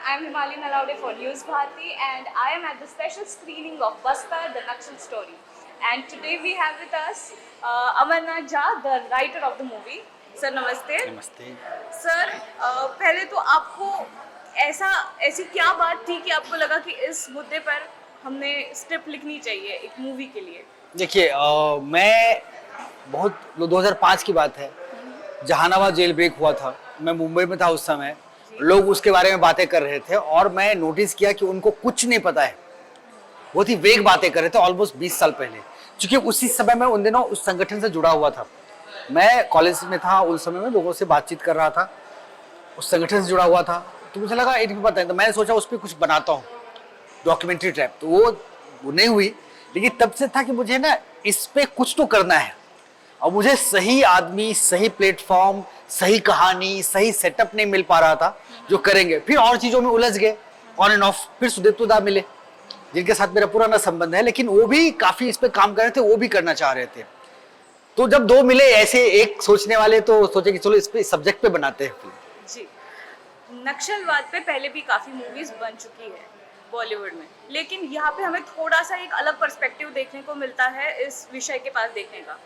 I'm Himali Nalaude for News Bharati and I am at the special screening of Bastar, the Naxal story. And today we have with us Amarnath Jha, the writer of the movie. Sir, नमस्ते. नमस्ते। Sir, पहले तो आपको ऐसी क्या बात थी कि आपको लगा कि इस मुद्दे पर हमने स्क्रिप्ट लिखनी चाहिए एक मूवी के लिए? देखिए मैं बहुत 2005 की बात है, जहानाबाद जेल ब्रेक हुआ था। मैं मुंबई में था उस समय। लोग उसके बारे में बातें कर रहे थे और मैं नोटिस किया कि उनको कुछ नहीं पता है। बहुत ही वेग बातें कर रहे थे ऑलमोस्ट 20 साल पहले, क्योंकि उसी समय में उन दिनों उस संगठन से जुड़ा हुआ था। मैं कॉलेज में था उस समय में, लोगों से बातचीत कर रहा था, उस संगठन से जुड़ा हुआ था। तो मुझे लगा इनको पता है, तो मैंने सोचा उस पर कुछ बनाता हूँ, डॉक्यूमेंट्री टाइप। तो वो नहीं हुई, लेकिन तब से था कि मुझे ना इस पे कुछ तो करना है। और मुझे सही आदमी, सही प्लेटफॉर्म, सही कहानी, सही सेटअप नहीं मिल पा रहा था जो करेंगे। फिर और चीज़ों में उलझ गए, ऑन एंड ऑफ। फिर सुदीप्तो दा मिले, जिनके साथ मेरा पुराना संबंध है, लेकिन वो भी काफ़ी इस पे काम कर रहे थे, वो भी करना चाह रहे थे। तो जब दो मिले ऐसे एक सोचने वाले, तो सोचे कि चलो इस पे सब्जेक्ट पे बनाते हैं फिल्म। जी, नक्सलवाद पे पहले भी काफ़ी मूवीज़ बन चुकी है बॉलीवुड में, लेकिन यहाँ पे हमें थोड़ा सा एक अलग पर्सपेक्टिव देखने को मिलता है इस विषय के पास देखने का।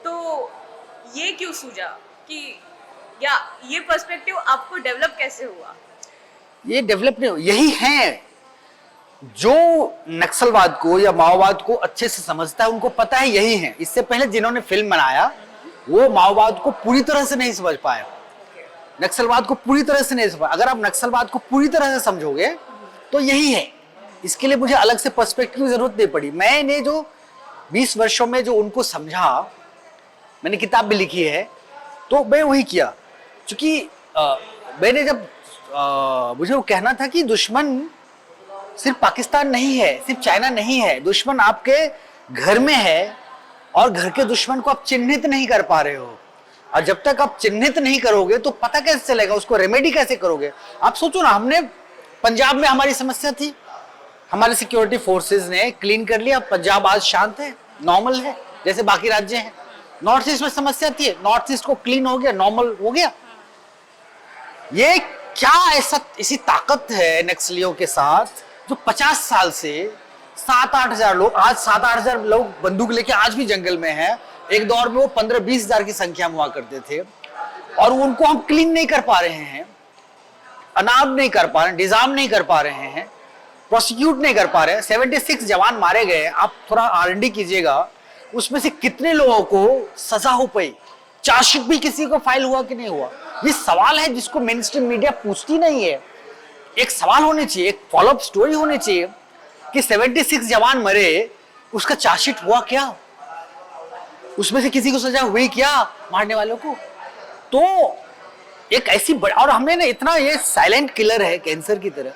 तो ये क्यों सूझा कि या ये पर्सपेक्टिव आपको डेवलप कैसे हुआ? ये डेवलप नहीं हो, यही है जो नक्सलवाद को या माओवाद को अच्छे से समझता है, उनको पता है यही है। इससे पहले जिन्होंने फिल्म बनाया वो माओवाद को पूरी तरह से नहीं समझ पाए, नक्सलवाद को पूरी तरह से नहीं समझ। अगर आप नक्सलवाद को पूरी तरह से समझोगे तो यही है। इसके लिए मुझे अलग से पर्सपेक्टिव की जरूरत नहीं पड़ी। मैंने जो 20 वर्षों में जो उनको समझा, मैंने किताब भी लिखी है, तो मैं वही किया। क्योंकि मैंने जब मुझे वो कहना था कि दुश्मन सिर्फ पाकिस्तान नहीं है, सिर्फ चाइना नहीं है, दुश्मन आपके घर में है, और घर के दुश्मन को आप चिन्हित नहीं कर पा रहे हो। और जब तक आप चिन्हित नहीं करोगे तो पता कैसे चलेगा, उसको रेमेडी कैसे करोगे? आप सोचो ना, हमने पंजाब में हमारी समस्या थी, हमारे सिक्योरिटी फोर्सेस ने क्लीन कर लिया, पंजाब आज शांत है, नॉर्मल है जैसे बाकी राज्य हैं। नॉर्थ ईस्ट में समस्या थी, नॉर्थ ईस्ट को क्लीन हो गया, नॉर्मल हो गया। ये क्या ऐसी ताकत है नक्सलियों के साथ, जो 50 साल से 7-8 हजार लोग, आज 7-8 हजार लोग बंदूक लेके आज भी जंगल में हैं। एक दौर में वो 15-20 हजार की संख्या में हुआ करते थे, और उनको हम क्लीन नहीं कर पा रहे हैं, अनाब नहीं कर पा रहे हैं, डिजाम नहीं कर पा रहे हैं, प्रोसिक्यूट नहीं कर पा रहे हैं। 76 जवान मारे गए। आप थोड़ा R&D कीजिएगा, उसमें से कितने लोगों को सजा हो पाई, चार्जशीट भी किसी को फाइल हुआ कि नहीं हुआ? ये सवाल है जिसको मेन स्ट्रीम मीडिया पूछती नहीं है। एक सवाल होने चाहिए, एक फॉलोअप स्टोरी होनी चाहिए कि 76 जवान मरे, उसका चार्जशीट हुआ क्या, उसमें से किसी को सजा हुई क्या मारने वालों को? तो एक ऐसी और हमने ना इतना, ये साइलेंट किलर है कैंसर की तरह,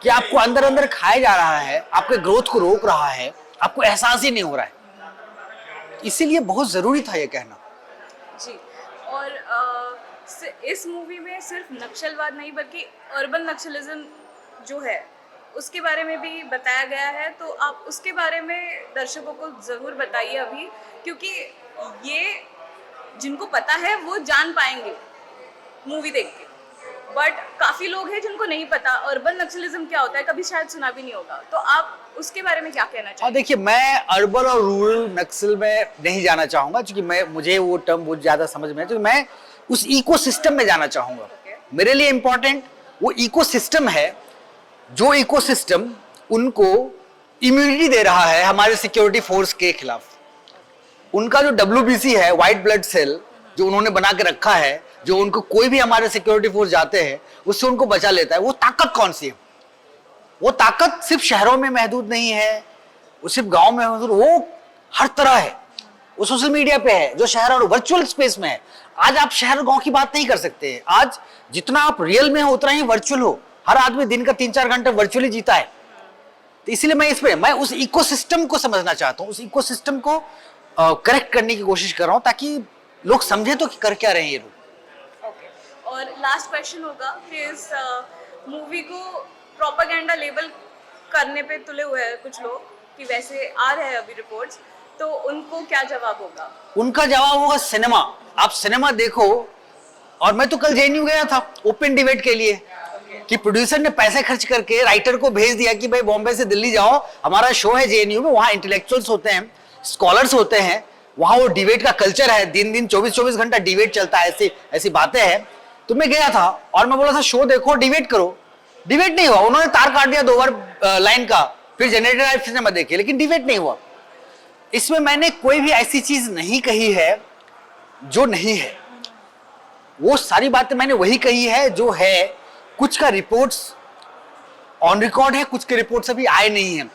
कि आपको अंदर अंदर खाया जा रहा है, आपके ग्रोथ को रोक रहा है, आपको एहसास ही नहीं हो रहा है। इसीलिए बहुत जरूरी था ये कहना। जी, और इस मूवी में सिर्फ नक्सलवाद नहीं बल्कि अर्बन नक्सलिज्म जो है उसके बारे में भी बताया गया है। तो आप उसके बारे में दर्शकों को ज़रूर बताइए अभी, क्योंकि ये जिनको पता है वो जान पाएंगे मूवी देख के, बट काफ़ी लोग हैं जिनको नहीं पता अर्बन नक्सलिज्म क्या होता है, कभी शायद सुना भी नहीं होगा। तो आप उसके बारे में क्या कहना चाहिए? देखिए, मैं अर्बन और रूरल नक्सल में नहीं जाना चाहूंगा, क्योंकि मुझे वो टर्म बहुत ज्यादा समझ में है। तो मैं उस इकोसिस्टम में जाना चाहूंगा। मेरे लिए इंपॉर्टेंट वो इकोसिस्टम है, जो इकोसिस्टम उनको इम्यूनिटी दे रहा है हमारे सिक्योरिटी फोर्स के खिलाफ। उनका जो WBC है, व्हाइट ब्लड सेल, जो उन्होंने बना के रखा है, जो उनको कोई भी हमारे सिक्योरिटी फोर्स जाते हैं उससे उनको बचा लेता है। वो ताकत कौन सी है? वो ताकत सिर्फ शहरों में महदूद नहीं है, वो सिर्फ गांव में महदूद, वो हर तरह है। वो सोशल मीडिया पे है, जो शहर और वर्चुअल स्पेस में है। आज आप शहर गांव की बात नहीं कर सकते। आज जितना आप रियल में हो उतना ही वर्चुअल हो। हर आदमी दिन का 3-4 घंटे वर्चुअली जीता है। तो इसलिए मैं उस इकोसिस्टम को समझना चाहता हूँ, उस इकोसिस्टम को करेक्ट करने की कोशिश कर रहा हूँ, ताकि लोग समझे तो कि कर क्या रहे हैं ये लोग। ओके, और लास्ट क्वेश्चन होगा कि इस मूवी को प्रोपेगेंडा लेबल करने पे तुले हुए हैं कुछ लोग, कि वैसे आ रहे हैं अभी रिपोर्ट्स, तो उनको क्या जवाब होगा? उनका जवाब होगा सिनेमा। आप सिनेमा देखो। और मैं तो कल JNU गया था ओपन डिबेट के लिए। कि प्रोड्यूसर ने पैसे खर्च करके राइटर को भेज दिया कि भाई बॉम्बे से दिल्ली जाओ, हमारा शो है जेएनयू में, वहां इंटेलेक्चुअल्स होते हैं, स्कॉलर्स होते हैं, वहां वो डिबेट का कल्चर है, दिन दिन 24-24 घंटा डिबेट चलता है, ऐसी ऐसी बातें हैं। तो मैं गया था और मैं बोला था शो देखो, डिबेट करो। डिबेट नहीं हुआ, उन्होंने तार काट दिया 2 बार लाइन का, फिर जनरेटर आए फिर मैं देखे, लेकिन डिबेट नहीं हुआ। इसमें मैंने कोई भी ऐसी चीज नहीं कही है जो नहीं है, वो सारी बातें मैंने वही कही है जो है। कुछ का रिपोर्ट्स ऑन रिकॉर्ड है, कुछ के रिपोर्ट्स अभी आए नहीं हैं,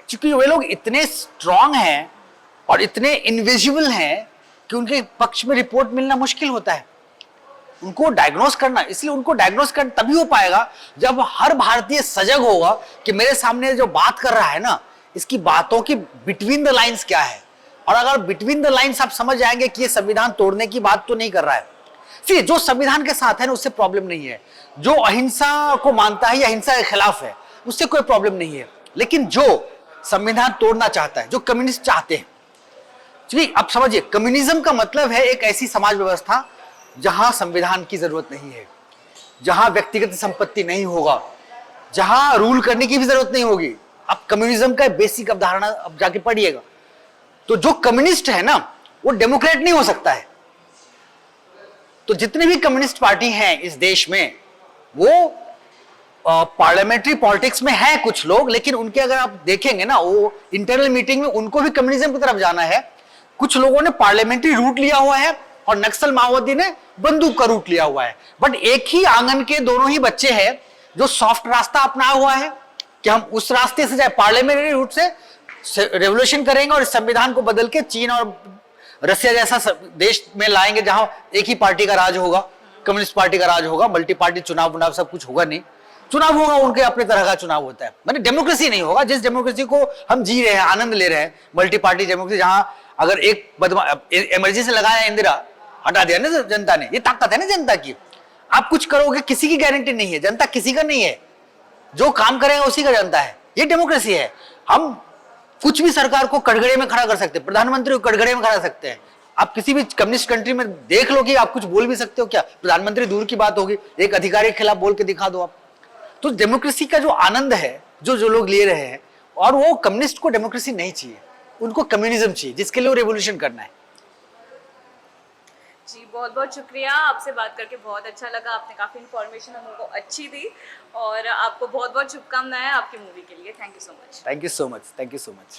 क्योंकि वे लोग इतने स्ट्रांग हैं और इतने इनविजिबल हैं कि उनके पक्ष में रिपोर्ट मिलना मुश्किल होता है। उनको डायग्नोस करना, इसलिए उनको डायग्नोस करना तभी हो पाएगा जब हर भारतीय सजग होगा कि मेरे सामने जो बात कर रहा है ना, इसकी बातों की बिटवीन द लाइंस क्या है। और अगर बिटवीन द लाइंस आप समझ जाएंगे कि ये संविधान तोड़ने की बात तो नहीं कर रहा है, फिर जो संविधान के साथ है ना उससे प्रॉब्लम नहीं है, जो अहिंसा को मानता है या अहिंसा के खिलाफ है उससे कोई प्रॉब्लम नहीं है। लेकिन जो संविधान तोड़ना चाहता है, जो कम्युनिस्ट चाहते हैं, चलिए आप समझिए, कम्युनिज्म का मतलब है एक ऐसी समाज व्यवस्था जहां संविधान की जरूरत नहीं है, जहां व्यक्तिगत संपत्ति नहीं होगा, जहां रूल करने की भी जरूरत नहीं होगी। आप कम्युनिज्म का बेसिक अवधारणा अब जाके पढ़िएगा। तो जो कम्युनिस्ट है ना वो डेमोक्रेट नहीं हो सकता है। तो जितने भी कम्युनिस्ट पार्टी हैं इस देश में वो पार्लियामेंट्री पॉलिटिक्स में है कुछ लोग, लेकिन उनके अगर आप देखेंगे ना वो इंटरनल मीटिंग में उनको भी कम्युनिज्म की तरफ जाना है। कुछ लोगों ने पार्लियामेंट्री रूट लिया हुआ है और नक्सल माओवादी ने बंदूक का रूट लिया हुआ है, बट एक ही आंगन के दोनों ही बच्चे हैं जो सॉफ्ट रास्ता अपनाया हुआ है कि हम उस रास्ते से जाए, पार्लियामेंट्री रूट से रेवोल्यूशन करेंगे और इस संविधान को बदल के चीन और रसिया जैसा देश में लाएंगे जहां एक ही पार्टी का राज होगा, कम्युनिस्ट पार्टी का राज होगा, मल्टी पार्टी चुनाव सब कुछ होगा नहीं। चुनाव होगा उनके अपने तरह का चुनाव होता है, माने डेमोक्रेसी नहीं होगा जिस डेमोक्रेसी को हम जी रहे हैं, आनंद ले रहे हैं, मल्टी पार्टी डेमोक्रेसी, जहां अगर एक इमरजेंसी लगाया इंदिरा, हटा दिया ना जनता ने, ये ताकत है ना जनता की। आप कुछ करोगे किसी की गारंटी नहीं है, जनता किसी का नहीं है, जो काम करेगा उसी का जनता है, ये डेमोक्रेसी है। हम कुछ भी सरकार को कटघरे में खड़ा कर सकते हैं, प्रधानमंत्री को कटघरे में खड़ा कर सकते हैं। आप किसी भी कम्युनिस्ट कंट्री में देख लो कि आप कुछ बोल भी सकते हो क्या, प्रधानमंत्री दूर की बात होगी, एक अधिकारी के खिलाफ बोल के दिखा दो आप। तो डेमोक्रेसी का जो आनंद है जो लोग ले रहे हैं, और वो कम्युनिस्ट को डेमोक्रेसी नहीं चाहिए, उनको कम्युनिज्म चाहिए जिसके लिए वो रेवोल्यूशन करना है। जी बहुत बहुत शुक्रिया, आपसे बात करके बहुत अच्छा लगा, आपने काफ़ी इन्फॉर्मेशन हम लोगों को अच्छी दी और आपको बहुत बहुत शुभकामनाएं आपकी मूवी के लिए। Thank you so much. Thank you so much, thank you so much.